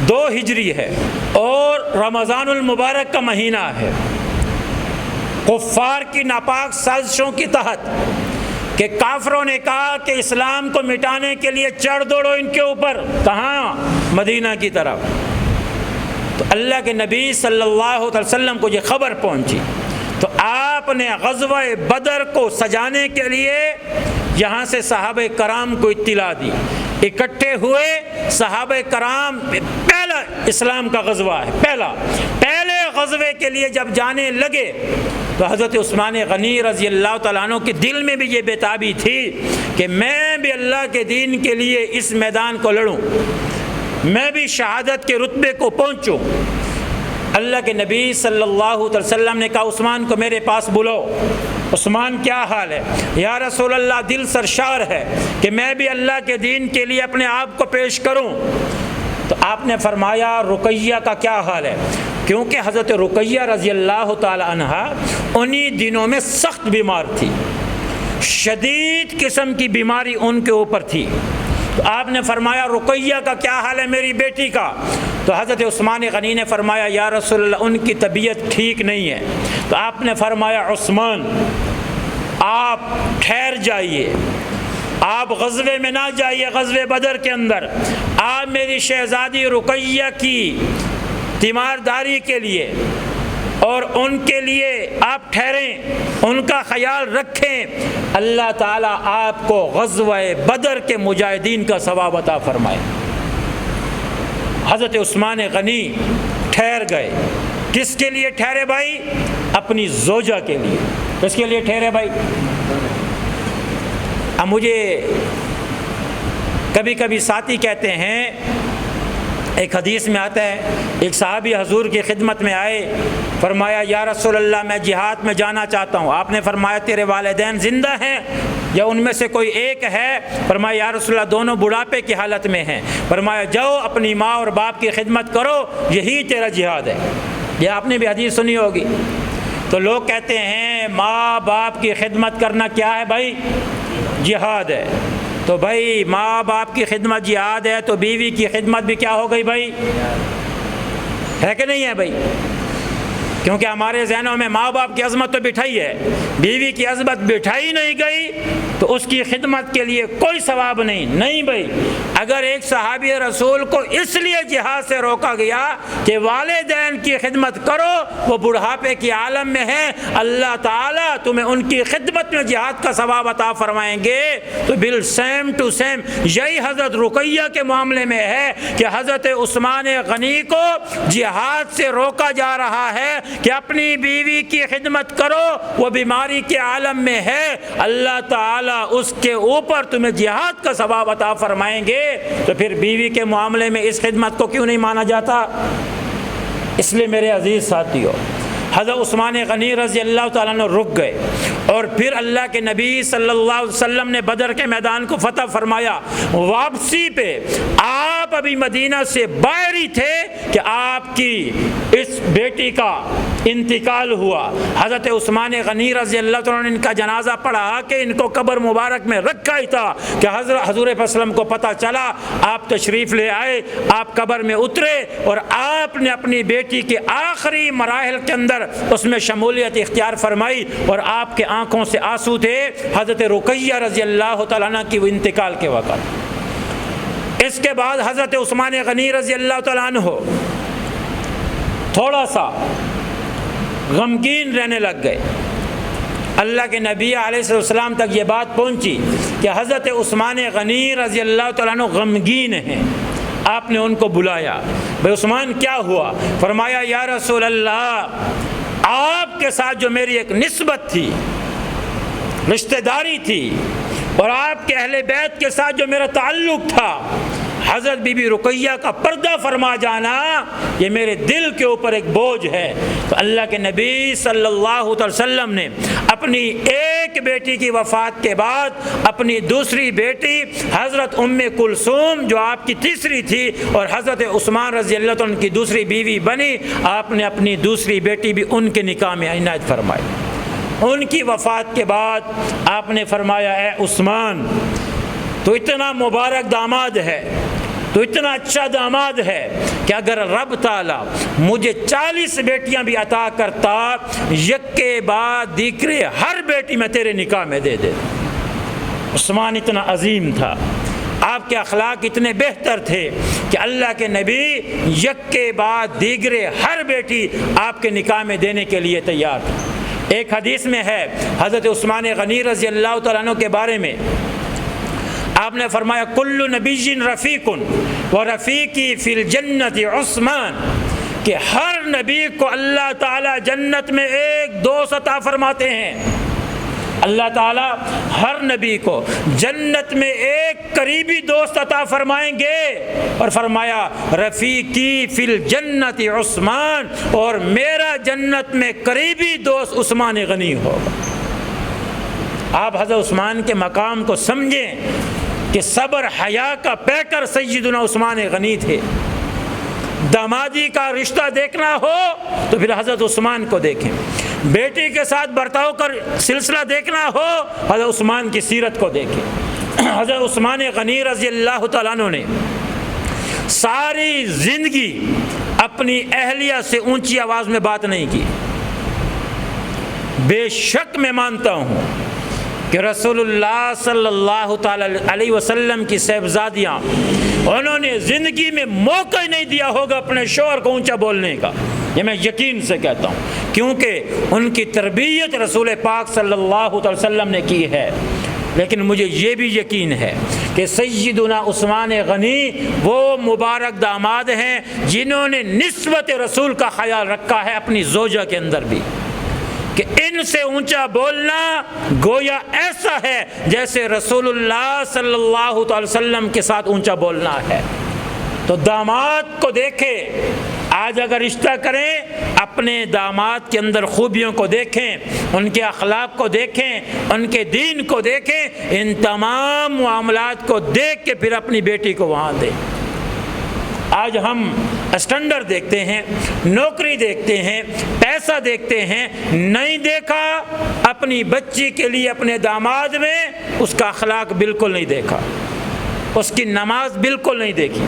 2 ہجری ہے اور رمضان المبارک کا مہینہ ہے، کفار کی ناپاک سازشوں کے تحت کہ کافروں نے کہا کہ اسلام کو مٹانے کے لیے چڑھ دوڑو ان کے اوپر، کہاں؟ مدینہ کی طرف۔ تو اللہ کے نبی صلی اللہ علیہ وسلم کو یہ خبر پہنچی تو آپ نے غزوہ بدر کو سجانے کے لیے یہاں سے صحابہ کرام کو اطلاع دی، اکٹھے ہوئے صحابہ کرام، پہلا اسلام کا غزوہ ہے، پہلے غزوے کے لیے جب جانے لگے تو حضرت عثمان غنی رضی اللہ تعالیٰ عنہ کے دل میں بھی یہ بےتابی تھی کہ میں بھی اللہ کے دین کے لیے اس میدان کو لڑوں، میں بھی شہادت کے رتبے کو پہنچوں۔ اللہ کے نبی صلی اللہ علیہ وسلم نے کہا عثمان کو میرے پاس بلاؤ۔ عثمان کیا حال ہے؟ یا رسول اللہ دل سرشار ہے کہ میں بھی اللہ کے دین کے لیے اپنے آپ کو پیش کروں۔ تو آپ نے فرمایا رقیہ کا کیا حال ہے؟ کیونکہ حضرت رقیہ رضی اللہ تعالی عنہا انہی دنوں میں سخت بیمار تھی، شدید قسم کی بیماری ان کے اوپر تھی۔ تو آپ نے فرمایا رقیہ کا کیا حال ہے میری بیٹی کا؟ تو حضرت عثمان غنی نے فرمایا یا رسول اللہ ان کی طبیعت ٹھیک نہیں ہے۔ تو آپ نے فرمایا عثمان آپ ٹھہر جائیے، آپ غزوے میں نہ جائیے، غزوے بدر کے اندر آپ میری شہزادی رقیہ کی تیمارداری کے لیے اور ان کے لیے آپ ٹھہریں، ان کا خیال رکھیں، اللہ تعالیٰ آپ کو غزوہ بدر کے مجاہدین کا ثواب عطا فرمائے۔ حضرت عثمان غنی ٹھہر گئے۔ کس کے لیے ٹھہرے بھائی؟ اپنی زوجہ کے لیے۔ کس کے لیے ٹھہرے بھائی؟ اب مجھے کبھی کبھی ساتھی کہتے ہیں، ایک حدیث میں آتا ہے ایک صحابی حضور کی خدمت میں آئے، فرمایا یا رسول اللہ میں جہاد میں جانا چاہتا ہوں۔ آپ نے فرمایا تیرے والدین زندہ ہیں یا ان میں سے کوئی ایک ہے؟ فرمایا یا رسول اللہ دونوں بڑھاپے کی حالت میں ہیں۔ فرمایا جاؤ اپنی ماں اور باپ کی خدمت کرو، یہی تیرا جہاد ہے۔ یہ آپ نے بھی حدیث سنی ہوگی۔ تو لوگ کہتے ہیں ماں باپ کی خدمت کرنا کیا ہے بھائی؟ جہاد ہے۔ تو بھائی ماں باپ کی خدمت جہاد ہے تو بیوی کی خدمت بھی کیا ہو گئی بھائی؟ ہے کہ نہیں ہے بھائی؟ کیونکہ ہمارے ذہنوں میں ماں باپ کی عظمت تو بٹھائی ہے، بیوی کی عظمت بٹھائی نہیں گئی تو اس کی خدمت کے لیے کوئی ثواب نہیں بھائی۔ اگر ایک صحابی رسول کو اس لیے جہاد سے روکا گیا کہ والدین کی خدمت کرو، وہ بڑھاپے کی عالم میں ہیں، اللہ تعالیٰ تمہیں ان کی خدمت میں جہاد کا ثواب عطا فرمائیں گے، تو بال سیم ٹو سیم یہی حضرت رقیہ کے معاملے میں ہے کہ حضرت عثمان غنی کو جہاد سے روکا جا رہا ہے کہ اپنی بیوی کی خدمت کرو، وہ بیماری کے عالم میں ہے، اللہ تعالیٰ اس کے اوپر تمہیں جہاد کا ثواب عطا فرمائیں گے، تو پھر بیوی کے معاملے میں اس خدمت کو کیوں نہیں مانا جاتا؟ اس لیے میرے عزیز ساتھیو، حضرت عثمان غنی رضی اللہ تعالیٰ عنہ رک گئے اور پھر اللہ کے نبی صلی اللہ علیہ وسلم نے بدر کے میدان کو فتح فرمایا۔ واپسی پہ آپ ابھی مدینہ سے باہر ہی تھے کہ آپ کی اس بیٹی کا انتقال ہوا۔ حضرت عثمان غنی رضی اللہ تعالیٰ نے ان کا جنازہ پڑھا کہ ان کو قبر مبارک میں رکھا ہی تھا کہ حضور وسلم کو پتہ چلا، آپ تشریف لے آئے، آپ قبر میں اترے اور آپ نے اپنی بیٹی کے آخری مراحل کے اندر اس میں شمولیت اختیار فرمائی اور آپ کے آنکھوں سے آنسو تھے حضرت رقیہ رضی اللہ تعالیٰ عنہ کی انتقال کے وقت۔ اس کے بعد حضرت عثمان غنی رضی اللہ تعالیٰ عنہ تھوڑا سا غمگین رہنے لگ گئے۔ اللہ کے نبی علیہ السلام تک یہ بات پہنچی کہ حضرت عثمان غنی رضی اللہ تعالیٰ عنہ غمگین ہیں۔ آپ نے ان کو بلایا، بھائی عثمان کیا ہوا؟ فرمایا یا رسول اللہ آپ کے ساتھ جو میری ایک نسبت تھی، رشتہ داری تھی، اور آپ کے اہل بیت کے ساتھ جو میرا تعلق تھا، حضرت بی بی رقیہ کا پردہ فرما جانا یہ میرے دل کے اوپر ایک بوجھ ہے۔ تو اللہ کے نبی صلی اللہ علیہ وسلم نے اپنی ایک بیٹی کی وفات کے بعد اپنی دوسری بیٹی حضرت ام کلثوم جو آپ کی تیسری تھی اور حضرت عثمان رضی اللہ عنہ کی دوسری بیوی بنی، آپ نے اپنی دوسری بیٹی بھی ان کے نکاح میں عنایت فرمائی۔ ان کی وفات کے بعد آپ نے فرمایا اے عثمان تو اتنا مبارک داماد ہے، تو اتنا اچھا داماد ہے کہ اگر رب تعالیٰ مجھے 40 بیٹیاں بھی عطا کرتا، یک کے بعد دیگرے ہر بیٹی میں تیرے نکاح میں دے دیتا۔ عثمان اتنا عظیم تھا، آپ کے اخلاق اتنے بہتر تھے کہ اللہ کے نبی یک کے بعد دیگرے ہر بیٹی آپ کے نکاح میں دینے کے لیے تیار تھے۔ ایک حدیث میں ہے حضرت عثمان غنی رضی اللہ تعالیٰ عنہ کے بارے میں، آپ نے فرمایا کل نبی رفیق و رفیقی فی الجنت عثمان، کہ ہر نبی کو اللہ تعالیٰ جنت میں ایک دوست عطا فرماتے ہیں۔ اللہ تعالیٰ ہر نبی کو جنت میں ایک قریبی دوست عطا فرمائیں گے، اور فرمایا رفیقی فی الجنت عثمان، اور میرا جنت میں قریبی دوست عثمان غنی ہوگا۔ آپ حضرت عثمان کے مقام کو سمجھیں کہ صبر حیا کا پیکر سیدنا عثمان غنی تھے۔ دامادی کا رشتہ دیکھنا ہو تو پھر حضرت عثمان کو دیکھیں، بیٹی کے ساتھ برتاؤ کر سلسلہ دیکھنا ہو حضرت عثمان کی سیرت کو دیکھیں۔ حضرت عثمان غنی رضی اللہ تعالیٰ عنہ نے ساری زندگی اپنی اہلیہ سے اونچی آواز میں بات نہیں کی۔ بے شک میں مانتا ہوں کہ رسول اللہ صلی اللہ تعالی علیہ وسلم کی صاحبزادیاں، انہوں نے زندگی میں موقع ہی نہیں دیا ہوگا اپنے شوہر کو اونچا بولنے کا، یہ میں یقین سے کہتا ہوں، کیونکہ ان کی تربیت رسول پاک صلی اللہ علیہ وسلم نے کی ہے۔ لیکن مجھے یہ بھی یقین ہے کہ سیدنا عثمان غنی وہ مبارک داماد ہیں جنہوں نے نسبت رسول کا خیال رکھا ہے اپنی زوجہ کے اندر بھی، کہ ان سے اونچا بولنا گویا ایسا ہے جیسے رسول اللہ صلی اللہ علیہ وسلم کے ساتھ اونچا بولنا ہے۔ تو داماد کو دیکھیں، آج اگر رشتہ کریں اپنے داماد کے اندر خوبیوں کو دیکھیں، ان کے اخلاق کو دیکھیں، ان کے دین کو دیکھیں، ان تمام معاملات کو دیکھ کے پھر اپنی بیٹی کو وہاں دیں۔ آج ہم اسٹینڈرڈ دیکھتے ہیں، نوکری دیکھتے ہیں، پیسہ دیکھتے ہیں، نہیں دیکھا اپنی بچی کے لیے اپنے داماد میں اس کا اخلاق بالکل نہیں دیکھا، اس کی نماز بالکل نہیں دیکھی۔